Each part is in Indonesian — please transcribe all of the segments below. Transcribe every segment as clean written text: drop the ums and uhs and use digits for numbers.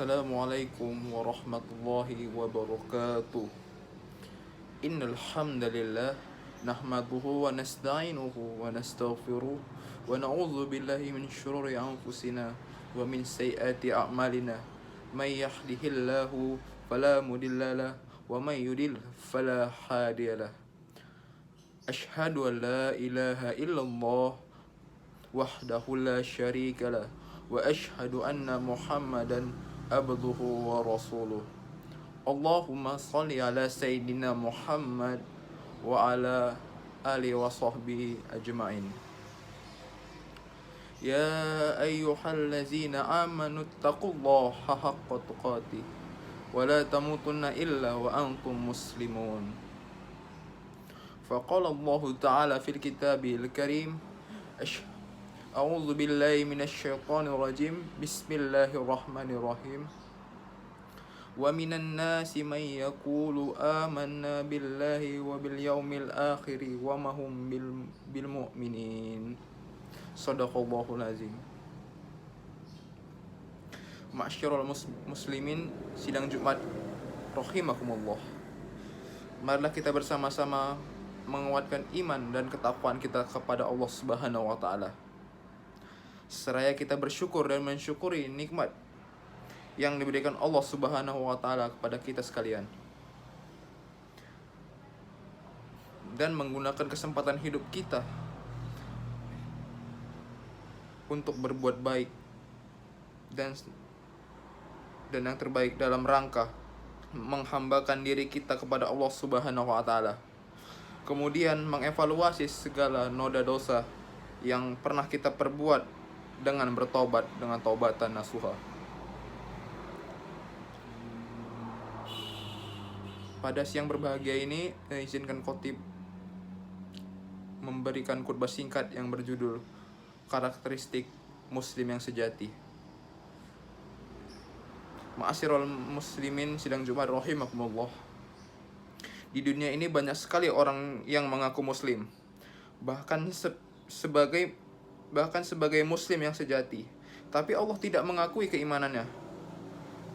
Assalamualaikum warahmatullahi wabarakatuh. Innal hamdalillah nahmaduhu wa nasta'inuhu wa nastaghfiruh wa na'udzu billahi min syururi anfusina wa min sayyiati a'malina. May yahdihillahu fala mudhillalah wa may yudlil fala hadiyalah. Asyhadu an la ilaha illallah wahdahu la syarikalah wa asyhadu anna Muhammadan abduhu wa rasuluh. Allahumma salli ala sayyidina Muhammad wa ala alihi wa sahbihi ajma'in. Ya ayyuhallazina amanu taqullaha haqqa tuqatih wa la tamutunna illa wa antum muslimun. Faqala Allah Ta'ala fil kitabil karim A'udzu billahi minasyaitonir rajim. Bismillahirrahmanirrahim. Wa minan nasi may yaqulu amanna billahi wa bil yaumil akhir wa ma hum bil mu'minin. Shadaqallahul azim. Ma'syiral muslimin, sidang Jumat rahimakumullah. Marilah kita bersama-sama menguatkan iman dan ketakwaan kita kepada Allah Subhanahu wa taala. Seraya kita bersyukur dan mensyukuri nikmat yang diberikan Allah Subhanahu wa taala kepada kita sekalian, dan menggunakan kesempatan hidup kita untuk berbuat baik dan yang terbaik dalam rangka menghambakan diri kita kepada Allah Subhanahu wa taala. Kemudian mengevaluasi segala noda dosa yang pernah kita perbuat dengan bertobat dengan taubatan nasuha. Pada siang berbahagia ini, izinkan khotib memberikan khutbah singkat yang berjudul Karakteristik Muslim yang Sejati. Ma'asyiral muslimin, sidang Jumat rahimakumullah. Di dunia ini banyak sekali orang yang mengaku muslim, bahkan sebagai muslim yang sejati, tapi Allah tidak mengakui keimanannya.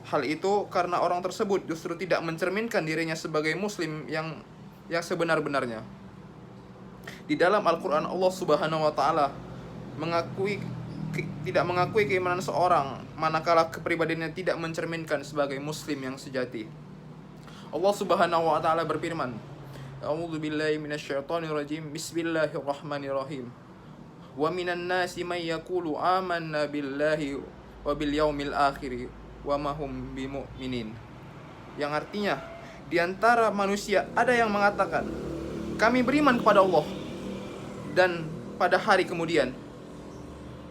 Hal itu karena orang tersebut justru tidak mencerminkan dirinya sebagai muslim yang sebenar-benarnya. Di dalam Al-Quran, Allah Subhanahu wa taala tidak mengakui keimanan seorang manakala kepribadiannya tidak mencerminkan sebagai muslim yang sejati. Allah Subhanahu wa taala berfirman, A'udzu billahi minasyaitonir rajim. Bismillahirrahmanirrahim. Wa minan nasi may yaqulu amanna billahi wa bil yaumil akhir wa ma hum bimu'minin. Yang artinya, di antara manusia ada yang mengatakan, kami beriman kepada Allah dan pada hari kemudian,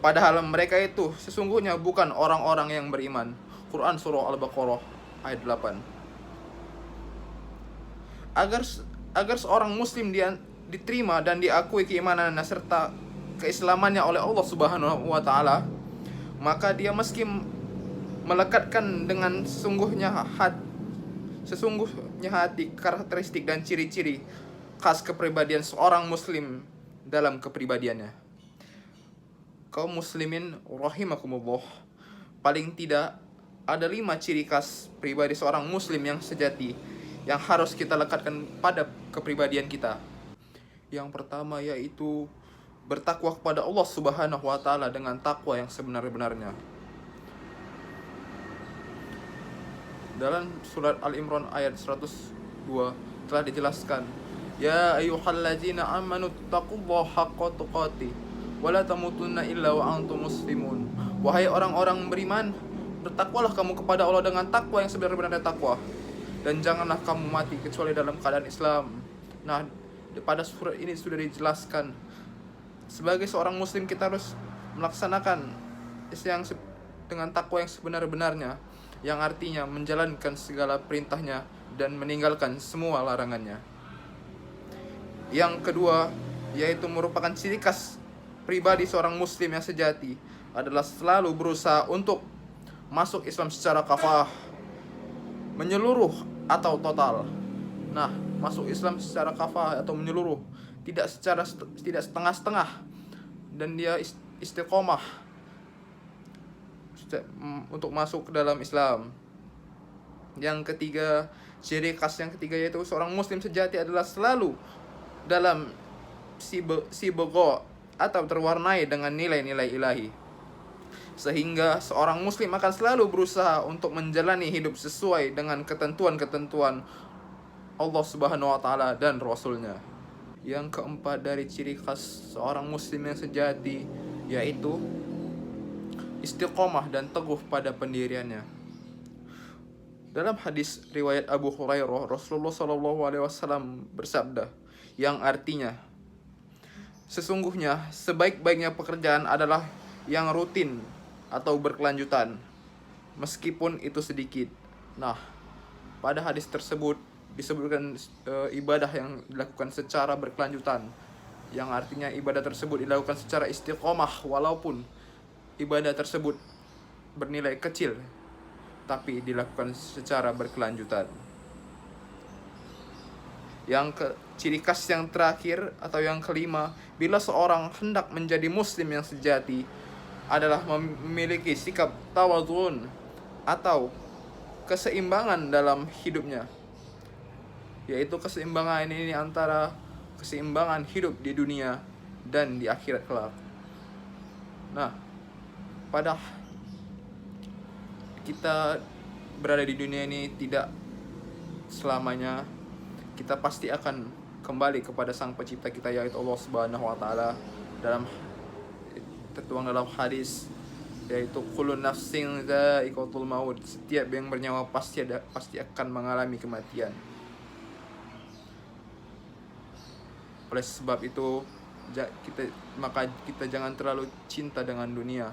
padahal mereka itu sesungguhnya bukan orang-orang yang beriman. Quran surah Al-Baqarah ayat 8. Agar seorang muslim diterima dan diakui keimanannya serta keislamannya oleh Allah Subhanahu wa taala, maka dia meski melekatkan dengan sesungguhnya hati karakteristik dan ciri-ciri khas kepribadian seorang muslim dalam kepribadiannya. Kaum muslimin rahimakumullah, paling tidak ada 5 ciri khas pribadi seorang muslim yang sejati yang harus kita lekatkan pada kepribadian kita. Yang pertama yaitu bertakwa kepada Allah Subhanahu wa taala dengan takwa yang sebenar-benarnya. Dalam surat Al-Imran ayat 102 telah dijelaskan, Ya ayyuhallazina amanu taqullaha haqqa tuqatih wa la tamutunna illa wa antum muslimun. Wahai orang-orang beriman, bertakwalah kamu kepada Allah dengan takwa yang sebenar-benarnya takwa, dan janganlah kamu mati kecuali dalam keadaan Islam. Nah, pada surat ini sudah dijelaskan, sebagai seorang muslim kita harus melaksanakan yang dengan takwa yang sebenar-benarnya, yang artinya menjalankan segala perintahnya dan meninggalkan semua larangannya. Yang kedua, yaitu merupakan ciri khas pribadi seorang muslim yang sejati, adalah selalu berusaha untuk masuk Islam secara kafah, menyeluruh atau total. Nah, masuk Islam secara kafah atau menyeluruh, tidak setengah-setengah, dan dia istiqomah untuk masuk ke dalam Islam. Yang ketiga, ciri khas yang ketiga yaitu seorang muslim sejati adalah selalu dalam sibogo atau terwarnai dengan nilai-nilai ilahi, sehingga seorang muslim akan selalu berusaha untuk menjalani hidup sesuai dengan ketentuan-ketentuan Allah Subhanahu wa taala dan Rasulnya. Yang keempat dari ciri khas seorang muslim yang sejati yaitu istiqomah dan teguh pada pendiriannya. Dalam hadis riwayat Abu Hurairah, Rasulullah SAW bersabda, yang artinya, sesungguhnya sebaik-baiknya pekerjaan adalah yang rutin atau berkelanjutan, meskipun itu sedikit. Nah, pada hadis tersebut disebutkan ibadah yang dilakukan secara berkelanjutan, yang artinya ibadah tersebut dilakukan secara istiqomah walaupun ibadah tersebut bernilai kecil, tapi dilakukan secara berkelanjutan. Ciri khas yang terakhir atau yang kelima, bila seorang hendak menjadi muslim yang sejati, adalah memiliki sikap tawadun atau keseimbangan dalam hidupnya, yaitu keseimbangan ini antara keseimbangan hidup di dunia dan di akhirat kelak. Nah, pada kita berada di dunia ini tidak selamanya, kita pasti akan kembali kepada Sang Pencipta kita yaitu Allah Subhanahu wa taala. Dalam tertuang dalam hadis yaitu kullu nafsin dha'iqatul maut, setiap yang bernyawa pasti akan mengalami kematian. Oleh sebab itu maka kita jangan terlalu cinta dengan dunia,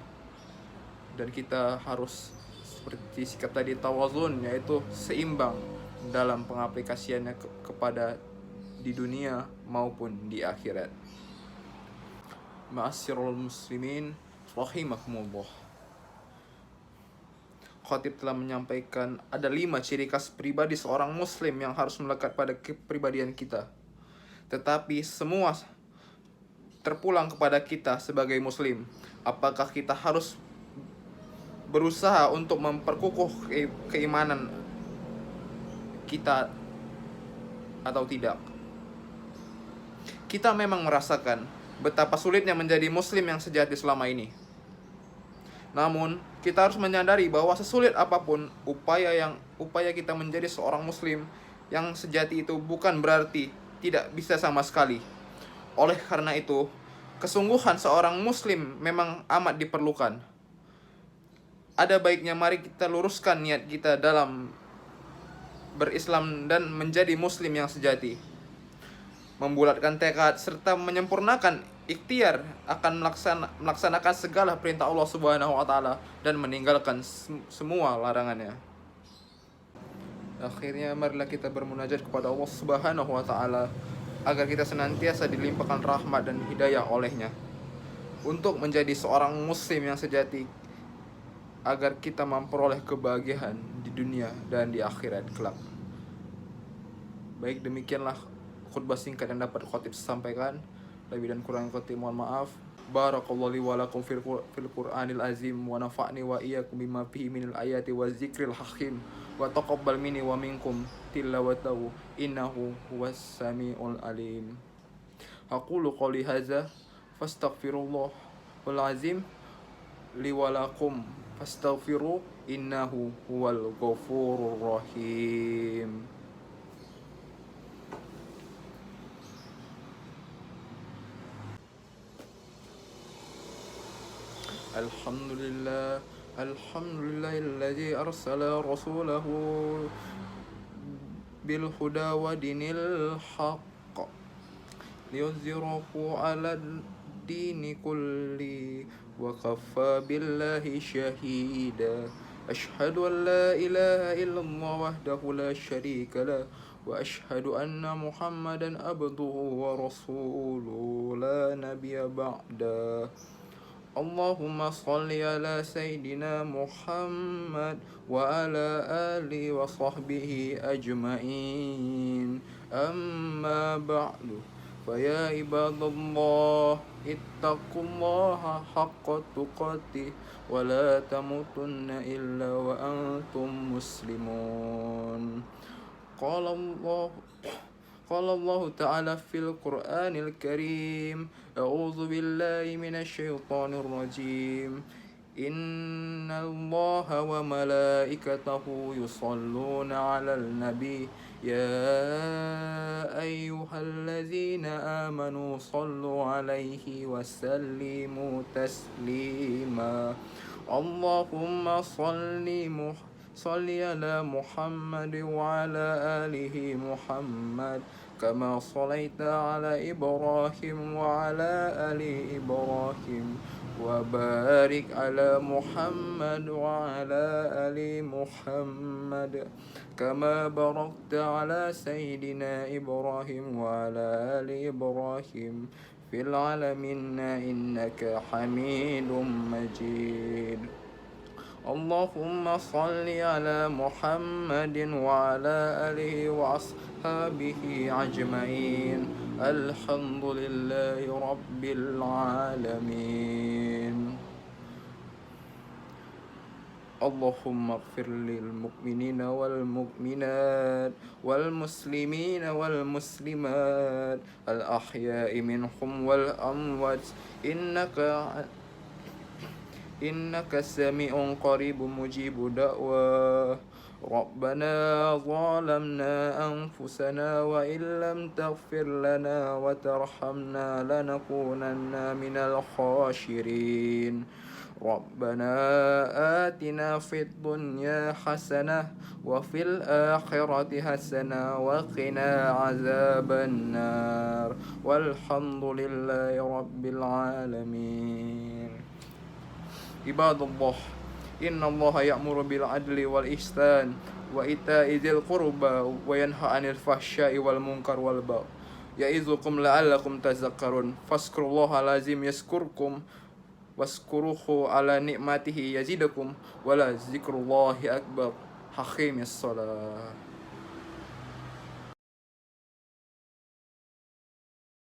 dan kita harus seperti sikap tadi tawazun, yaitu seimbang dalam pengaplikasiannya kepada di dunia maupun di akhirat. Ma'asyiral muslimin rahimakumullah. Khatib telah menyampaikan ada 5 ciri khas pribadi seorang muslim yang harus melekat pada kepribadian kita. Tetapi semua terpulang kepada kita sebagai muslim. Apakah kita harus berusaha untuk memperkukuh keimanan kita atau tidak? Kita memang merasakan betapa sulitnya menjadi muslim yang sejati selama ini. Namun, kita harus menyadari bahwa sesulit apapun upaya kita menjadi seorang muslim yang sejati itu bukan berarti tidak bisa sama sekali. Oleh karena itu, kesungguhan seorang muslim memang amat diperlukan. Ada baiknya mari kita luruskan niat kita dalam berislam dan menjadi muslim yang sejati. Membulatkan tekad serta menyempurnakan ikhtiar akan melaksanakan segala perintah Allah Subhanahu wa taala dan meninggalkan semua larangannya. Akhirnya marilah kita bermunajat kepada Allah Subhanahu wa taala agar kita senantiasa dilimpahkan rahmat dan hidayah olehnya untuk menjadi seorang muslim yang sejati, agar kita memperoleh kebahagiaan di dunia dan di akhirat kelak. Baik, demikianlah khutbah singkat yang dapat khatib sampaikan. Lebih dan kurang khatib mohon maaf. Barakallahu li wa lakum fil Qur'anil azim wa nafa'ni wa iyyakum bima fihi minal ayati wa zikril hakim wa taqabbal minni wa minkum tilawatahu innahu huwas samiul alim. Aqulu qouli hadza fastaghfirullahal azim li wa lakum fastaghfiru innahu huwal ghafurur rahim. Alhamdulillahilladzi arsala rasulahu bil huda wa dinil haqq liyuzhirahu 'alad dini kulli wa kaffa billahi shahida. Asyhadu an la ilaha illallah wahdahu la syarika lah wa asyhadu anna Muhammadan abduhu wa rasuluhu la nabiyya ba'da. Allahumma sholli ala Sayyidina Muhammad wa ala alihi wa sahbihi ajma'in. Amma ba'du, faya ibadallah, اتقوا الله حق تقاته ولا تموتن إلا وأنتم مسلمون. قال الله قال الله تعالى في القرآن الكريم: أعوذ بالله من الشيطان الرجيم. إن الله وملائكته يصلون على النبي يا أيها الذين آمنوا صلوا عليه وسلموا تسليما. اللهم صل على محمد وعلى آله محمد كما صليت على إبراهيم وعلى آل إبراهيم وبارك على محمد وعلى آل محمد كما باركت على سيدنا إبراهيم وعلى آل إبراهيم في العالمين إنك حميد مجيد. اللهم صل على محمد وعلى آله وأصحابه أجمعين. الحمد لله رب العالمين. اللهم اغفر للمؤمنين والمؤمنات والمسلمين والمسلمات الأحياء منهم والأموات إنك سميع قريب مجيب دعوة. ربنا ظلمنا أنفسنا وإن لم تغفر لنا وترحمنا لنكونن من الخاسرين. ربنا آتنا في الدنيا حسنة وفي الآخرة حسنة وقنا عذاب النار. والحمد لله رب العالمين. عباد الله، إن الله يأمر بالعدل والإحسان وإيتاء ذي القربى وينهى عن الفحشاء والمنكر والبغي يعظكم لعلكم تذكرون. فاذكروا الله العظيم يذكركم واشكروه على نعمته يزدكم ولذكر الله أكبر. أقيموا الصلاة.